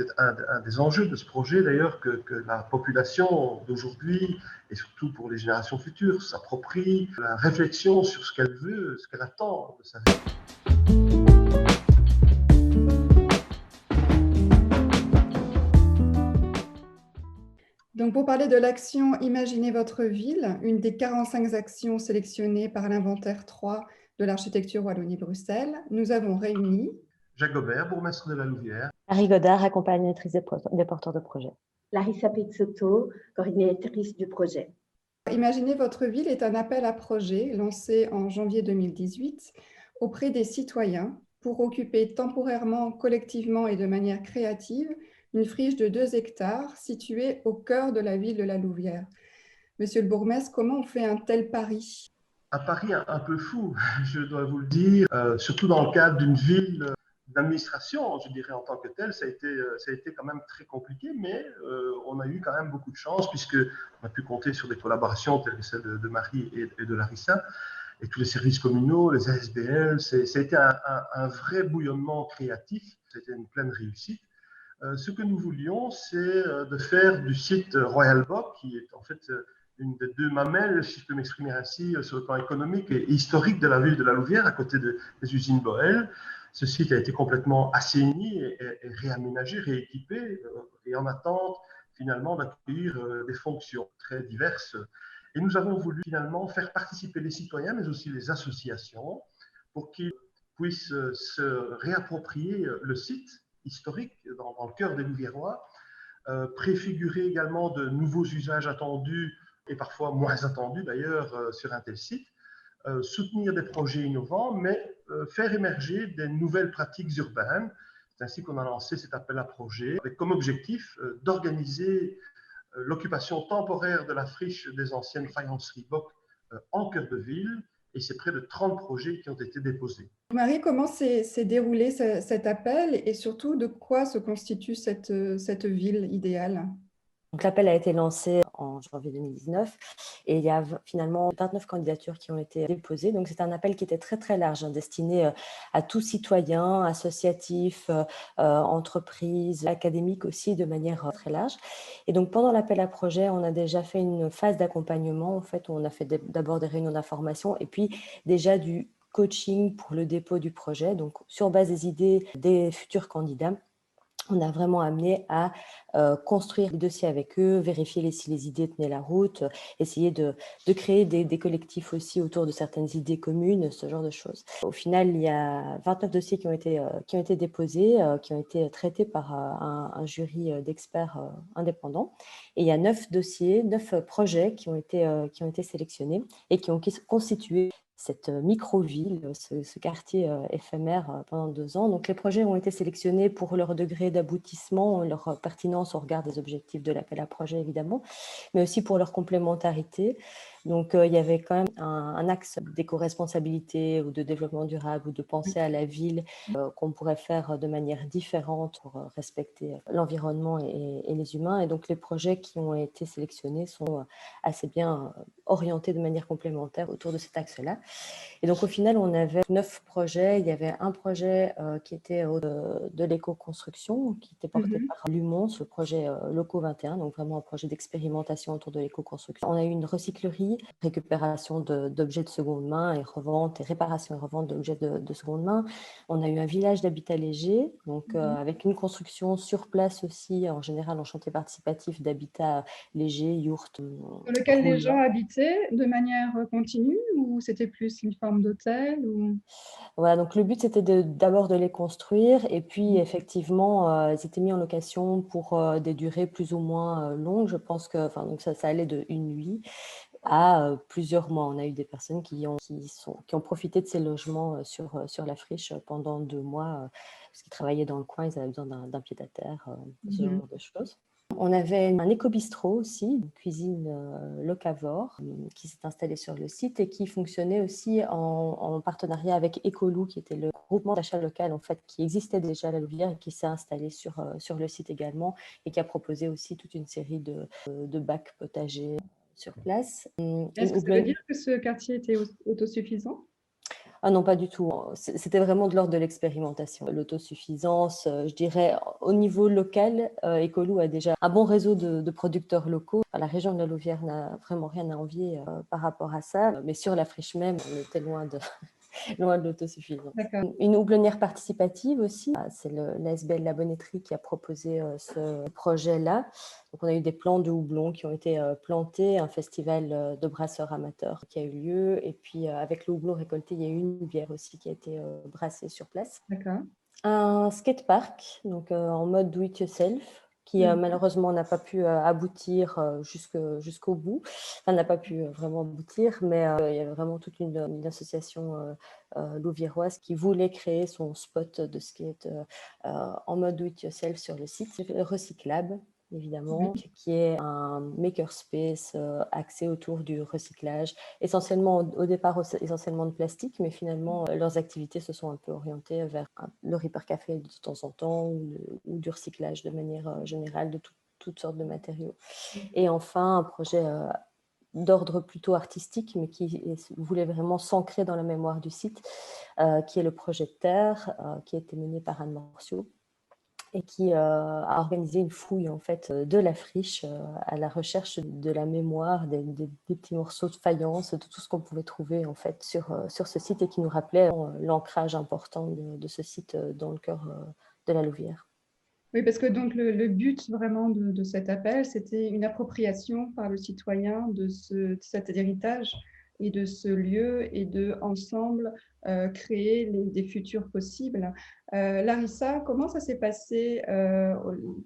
c'était un des enjeux de ce projet d'ailleurs, que la population d'aujourd'hui, et surtout pour les générations futures, s'approprie la réflexion sur ce qu'elle veut, ce qu'elle attend de sa vie. Donc, pour parler de l'action Imaginez votre ville, une des 45 actions sélectionnées par l'inventaire 3 de l'architecture Wallonie-Bruxelles, nous avons réuni Jacques Gobert, bourgmestre de la Louvière. Marie Godard, accompagnatrice des porteurs de projet. Larissa Pizzotto, coordinatrice du projet. Imaginez votre ville est un appel à projet lancé en janvier 2018 auprès des citoyens pour occuper temporairement, collectivement et de manière créative une friche de 2 hectares située au cœur de la ville de la Louvière. Monsieur le bourgmestre, comment on fait un tel pari? Un pari un peu fou, je dois vous le dire, surtout dans le cadre d'une ville d'administration, je dirais en tant que telle, ça a été quand même très compliqué, mais on a eu quand même beaucoup de chance puisqu'on a pu compter sur des collaborations telles que celle de Marie et de Larissa, et tous les services communaux, les ASBL, ça a été un vrai bouillonnement créatif, c'était une pleine réussite. Ce que nous voulions, c'est de faire du site Royal Bock, qui est en fait une des 2 mamelles, si je peux m'exprimer ainsi, sur le plan économique et historique de la ville de la Louvière, à côté des usines Boel. Ce site a été complètement assaini et réaménagé, rééquipé, et en attente finalement d'accueillir des fonctions très diverses. Et nous avons voulu finalement faire participer les citoyens, mais aussi les associations, pour qu'ils puissent se réapproprier le site historique dans le cœur des Louviérois, préfigurer également de nouveaux usages attendus et parfois moins attendus d'ailleurs sur un tel site, soutenir des projets innovants, mais faire émerger des nouvelles pratiques urbaines. C'est ainsi qu'on a lancé cet appel à projet avec comme objectif d'organiser l'occupation temporaire de la friche des anciennes faïenceries Bock en cœur de ville, et c'est près de 30 projets qui ont été déposés. Marie, comment s'est déroulé cet appel et surtout de quoi se constitue cette ville idéale? Donc, l'appel a été lancé en janvier 2019 et il y a finalement 29 candidatures qui ont été déposées. Donc, c'est un appel qui était très, très large, destiné à tout citoyen, associatif, entreprise, académique aussi, de manière très large. Et donc, pendant l'appel à projet, on a déjà fait une phase d'accompagnement. En fait, on a fait d'abord des réunions d'information et puis déjà du coaching pour le dépôt du projet. Donc, sur base des idées des futurs candidats, on a vraiment amené à construire les dossiers avec eux, vérifier si les idées tenaient la route, essayer de créer des collectifs aussi autour de certaines idées communes, ce genre de choses. Au final, il y a 29 dossiers qui ont été déposés, qui ont été traités par un jury d'experts indépendants. Et il y a 9 dossiers, 9 projets qui ont été sélectionnés et qui ont constitué cette micro-ville, ce quartier éphémère pendant 2 ans. Donc, les projets ont été sélectionnés pour leur degré d'aboutissement, leur pertinence au regard des objectifs de l'appel à projet, évidemment, mais aussi pour leur complémentarité. Donc, il y avait quand même un axe d'éco-responsabilité ou de développement durable ou de pensée à la ville qu'on pourrait faire de manière différente pour respecter l'environnement et les humains. Et donc, les projets qui ont été sélectionnés sont assez bien orientés de manière complémentaire autour de cet axe-là. Et donc, au final, on avait 9 projets. Il y avait un projet qui était de l'éco-construction, qui était porté par Lumon, ce projet Loco 21, donc vraiment un projet d'expérimentation autour de l'éco-construction. On a eu une recyclerie, récupération d'objets de seconde main et revente, et réparation et revente d'objets de seconde main. On a eu un village d'habitat léger, donc avec une construction sur place aussi, en général en chantier participatif d'habitat léger, yourte. Sur lequel les gens habitaient de manière continue ou c'était plus une forme d'hôtel ou... Voilà, donc le but c'était d'abord de les construire et puis effectivement ils étaient mis en location pour des durées plus ou moins longues. Je pense que donc ça allait de une nuit à plusieurs mois. On a eu des personnes qui ont profité de ces logements sur la friche pendant 2 mois parce qu'ils travaillaient dans le coin, ils avaient besoin d'un pied-à-terre, ce genre de choses. On avait un éco-bistrot aussi, une cuisine locavore qui s'est installée sur le site et qui fonctionnait aussi en partenariat avec Ecolou, qui était le groupement d'achat local en fait, qui existait déjà à la Louvière et qui s'est installé sur le site également et qui a proposé aussi toute une série de bacs potagers sur place. Est-ce que ça veut dire que ce quartier était autosuffisant? Ah non, pas du tout. C'était vraiment de l'ordre de l'expérimentation. L'autosuffisance, je dirais, au niveau local, Ecolou a déjà un bon réseau de producteurs locaux. Enfin, la région de la Louvière n'a vraiment rien à envier par rapport à ça. Mais sur la friche même, on était loin de, loin de l'autosuffisance. D'accord. Une houblonnière participative aussi, c'est l'ASBL La Bonnetterie qui a proposé ce projet-là. Donc on a eu des plants de houblon qui ont été plantés, un festival de brasseurs amateurs qui a eu lieu, et puis avec le houblon récolté, il y a eu une bière aussi qui a été brassée sur place. D'accord. Un skatepark, donc en mode do-it-yourself, qui malheureusement n'a pas pu aboutir jusqu'au bout. Enfin, n'a pas pu vraiment aboutir, mais il y avait vraiment toute une association louviéroise qui voulait créer son spot de skate en mode do-it-yourself sur le site. C'est le Recyclab, évidemment, qui est un makerspace axé autour du recyclage, essentiellement au départ essentiellement de plastique, mais finalement leurs activités se sont un peu orientées vers le Reaper Café de temps en temps ou du recyclage de manière générale de toutes sortes de matériaux. Et enfin, un projet d'ordre plutôt artistique, mais qui voulait vraiment s'ancrer dans la mémoire du site, qui est le projet Terre, qui a été mené par Anne Morciot, et qui a organisé une fouille en fait de la friche à la recherche de la mémoire, des petits morceaux de faïence, de tout ce qu'on pouvait trouver en fait sur ce site, et qui nous rappelait l'ancrage important de ce site dans le cœur de la Louvière. Oui, parce que donc le but vraiment de cet appel, c'était une appropriation par le citoyen de cet héritage et de ce lieu, et de ensemble créer des futurs possibles. Larissa, comment ça s'est passé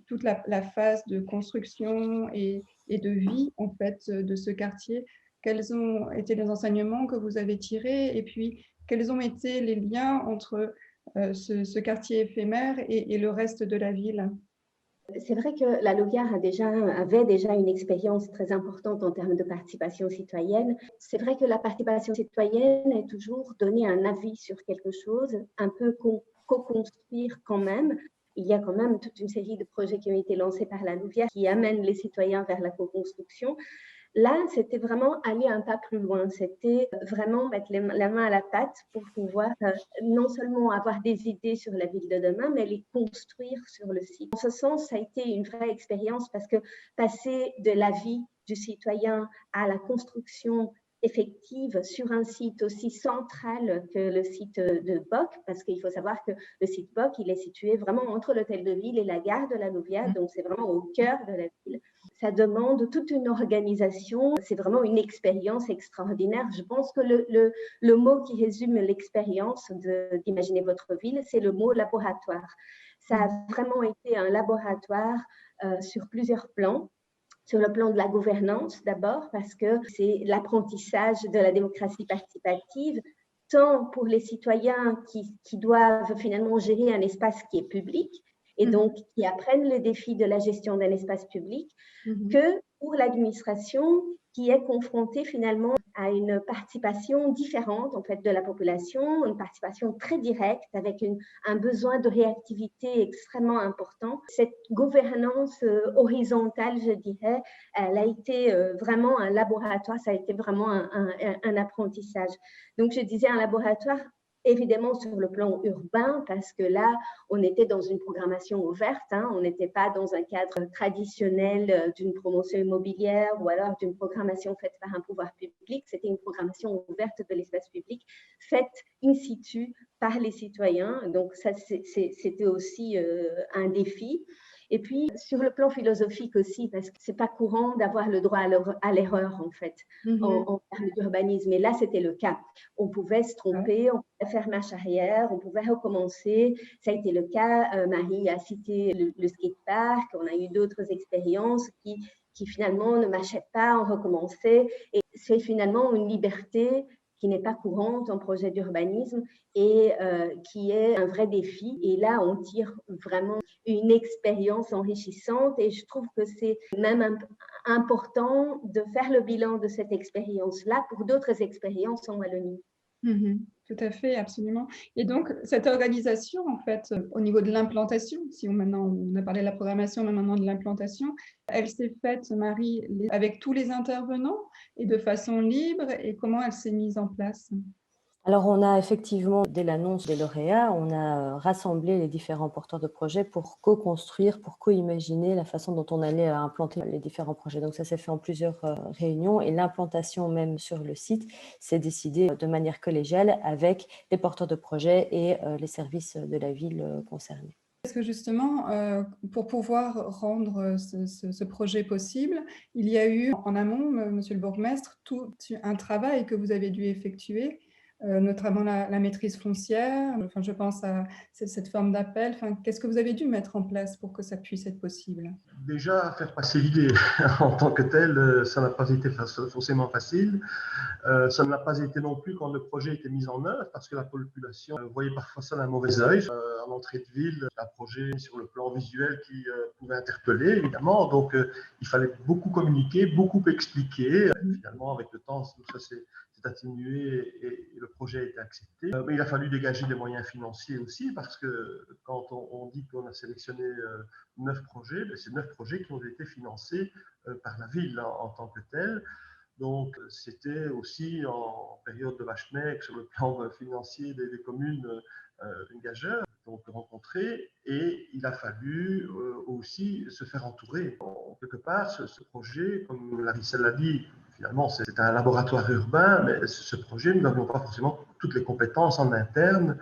toute la phase de construction et de vie en fait de ce quartier? Quels ont été les enseignements que vous avez tirés, et puis quels ont été les liens entre ce quartier éphémère et le reste de la ville? C'est vrai que la Louvière avait déjà une expérience très importante en termes de participation citoyenne. C'est vrai que la participation citoyenne est toujours donner un avis sur quelque chose, un peu co-construire quand même. Il y a quand même toute une série de projets qui ont été lancés par la Louvière qui amènent les citoyens vers la co-construction. Là, c'était vraiment aller un pas plus loin. C'était vraiment mettre la main à la pâte pour pouvoir non seulement avoir des idées sur la ville de demain, mais les construire sur le site. En ce sens, ça a été une vraie expérience, parce que passer de l'avis du citoyen à la construction effective sur un site aussi central que le site de Boc, parce qu'il faut savoir que le site Boc, il est situé vraiment entre l'hôtel de ville et la gare de la Louvière, donc c'est vraiment au cœur de la ville. Ça demande toute une organisation, c'est vraiment une expérience extraordinaire. Je pense que le mot qui résume l'expérience d'imaginer votre ville, c'est le mot laboratoire. Ça a vraiment été un laboratoire sur plusieurs plans. Sur le plan de la gouvernance d'abord, parce que c'est l'apprentissage de la démocratie participative, tant pour les citoyens qui doivent finalement gérer un espace qui est public, et donc qui apprennent le défi de la gestion d'un espace public, que pour l'administration qui est confrontée finalement à une participation différente en fait de la population, une participation très directe avec un besoin de réactivité extrêmement important. Cette gouvernance horizontale, je dirais, elle a été vraiment un laboratoire, ça a été vraiment un apprentissage. Donc je disais un laboratoire, évidemment sur le plan urbain, parce que là, on était dans une programmation ouverte, on n'était pas dans un cadre traditionnel d'une promotion immobilière ou alors d'une programmation faite par un pouvoir public. C'était une programmation ouverte de l'espace public, faite in situ par les citoyens. Donc ça, c'était aussi un défi. Et puis, sur le plan philosophique aussi, parce que ce n'est pas courant d'avoir le droit à l'erreur, en fait, en termes d'urbanisme. Et là, c'était le cas. On pouvait se tromper, on pouvait faire marche arrière, on pouvait recommencer. Ça a été le cas. Marie a cité le skatepark. On a eu d'autres expériences qui finalement ne marchaient pas, on recommençait. Et c'est finalement une liberté qui n'est pas courante en projet d'urbanisme et qui est un vrai défi. Et là, on tire vraiment une expérience enrichissante, et je trouve que c'est même important de faire le bilan de cette expérience-là pour d'autres expériences en Wallonie. Tout à fait, absolument. Et donc, cette organisation, en fait, au niveau de l'implantation, maintenant on a parlé de la programmation, mais maintenant de l'implantation, elle s'est faite, Marie, avec tous les intervenants et de façon libre, et comment elle s'est mise en place? Alors, on a effectivement, dès l'annonce des lauréats, on a rassemblé les différents porteurs de projets pour co-construire, pour co-imaginer la façon dont on allait implanter les différents projets. Donc ça s'est fait en plusieurs réunions et l'implantation même sur le site s'est décidée de manière collégiale avec les porteurs de projets et les services de la ville concernés. Parce que justement, pour pouvoir rendre ce projet possible, il y a eu en amont, monsieur le bourgmestre, tout un travail que vous avez dû effectuer, notamment la maîtrise foncière. Enfin, je pense à cette forme d'appel. Enfin, qu'est-ce que vous avez dû mettre en place pour que ça puisse être possible? Déjà, faire passer l'idée en tant que telle, ça n'a pas été forcément facile. Ça ne l'a pas été non plus quand le projet était mis en œuvre, parce que la population voyait parfois ça d'un mauvais œil. À l'entrée de ville, un projet sur le plan visuel qui pouvait interpeller, évidemment. Donc, il fallait beaucoup communiquer, beaucoup expliquer. Finalement, avec le temps, tout ça s'est atténué et le projet a été accepté. Mais il a fallu dégager des moyens financiers aussi, parce que quand on dit qu'on a sélectionné 9 projets, c'est 9 projets qui ont été financés par la ville en tant que telle. Donc, c'était aussi en période de vache maigre sur le plan financier des communes une gageure, donc rencontrer, et il a fallu aussi se faire entourer. Quelque part, ce projet, comme Larissa l'a dit, finalement, c'est un laboratoire urbain, mais ce projet, nous n'avions pas forcément toutes les compétences en interne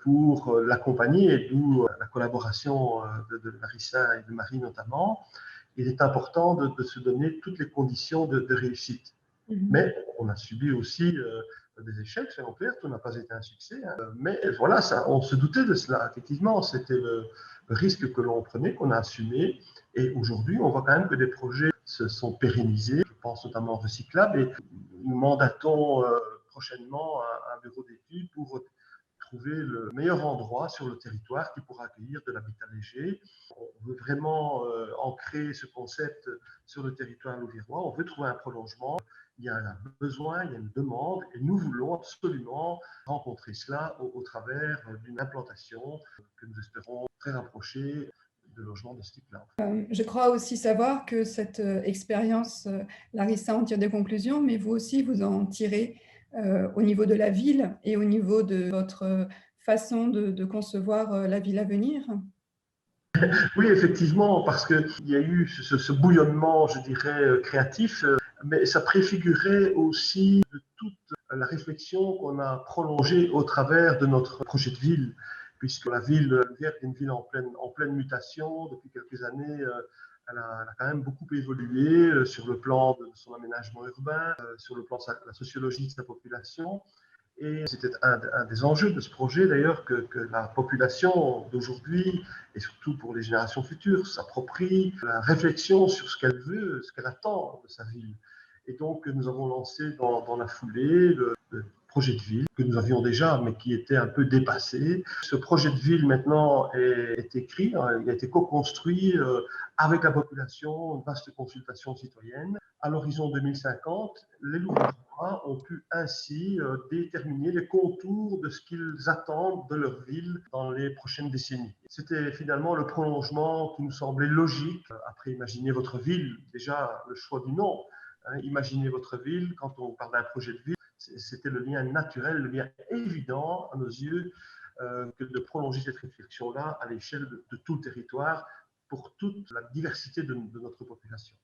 pour l'accompagner, et d'où la collaboration de Larissa et de Marie notamment. Il est important de se donner toutes les conditions de réussite. Mais on a subi aussi des échecs, soyons clairs, tout n'a pas été un succès. Hein. Mais voilà, ça, on se doutait de cela, effectivement. C'était le risque que l'on prenait, qu'on a assumé. Et aujourd'hui, on voit quand même que des projets se sont pérennisés. Je pense notamment au recyclable. Et nous mandatons prochainement un bureau d'études pour trouver le meilleur endroit sur le territoire qui pourra accueillir de l'habitat léger. On veut vraiment ancrer ce concept sur le territoire louviérois. On veut trouver un prolongement. Il y a un besoin, il y a une demande, et nous voulons absolument rencontrer cela au travers d'une implantation que nous espérons très rapprochée de logements de ce type-là. Je crois aussi savoir que cette expérience, Larissa en tire des conclusions, mais vous aussi, vous en tirez au niveau de la ville et au niveau de votre façon de concevoir la ville à venir. Oui, effectivement, parce qu'il y a eu ce bouillonnement, je dirais, créatif, mais ça préfigurait aussi de toute la réflexion qu'on a prolongée au travers de notre projet de ville, puisque la ville est une ville en pleine mutation. Depuis quelques années, elle a quand même beaucoup évolué sur le plan de son aménagement urbain, sur le plan de la sociologie de sa population. Et c'était un des enjeux de ce projet, d'ailleurs, que la population d'aujourd'hui, et surtout pour les générations futures, s'approprie la réflexion sur ce qu'elle veut, ce qu'elle attend de sa ville. Et donc, nous avons lancé dans la foulée le projet de ville que nous avions déjà, mais qui était un peu dépassé. Ce projet de ville, maintenant, est écrit, il a été co-construit avec la population, une vaste consultation citoyenne. À l'horizon 2050, les Louviérois ont pu ainsi déterminer les contours de ce qu'ils attendent de leur ville dans les prochaines décennies. C'était finalement le prolongement qui nous semblait logique. Après, imaginez votre ville, déjà le choix du nom. Hein, imaginez votre ville, quand on parle d'un projet de ville, c'était le lien naturel, le lien évident à nos yeux que de prolonger cette réflexion-là à l'échelle de tout le territoire pour toute la diversité de notre population.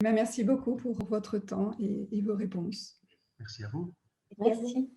Merci beaucoup pour votre temps et vos réponses. Merci à vous. Merci.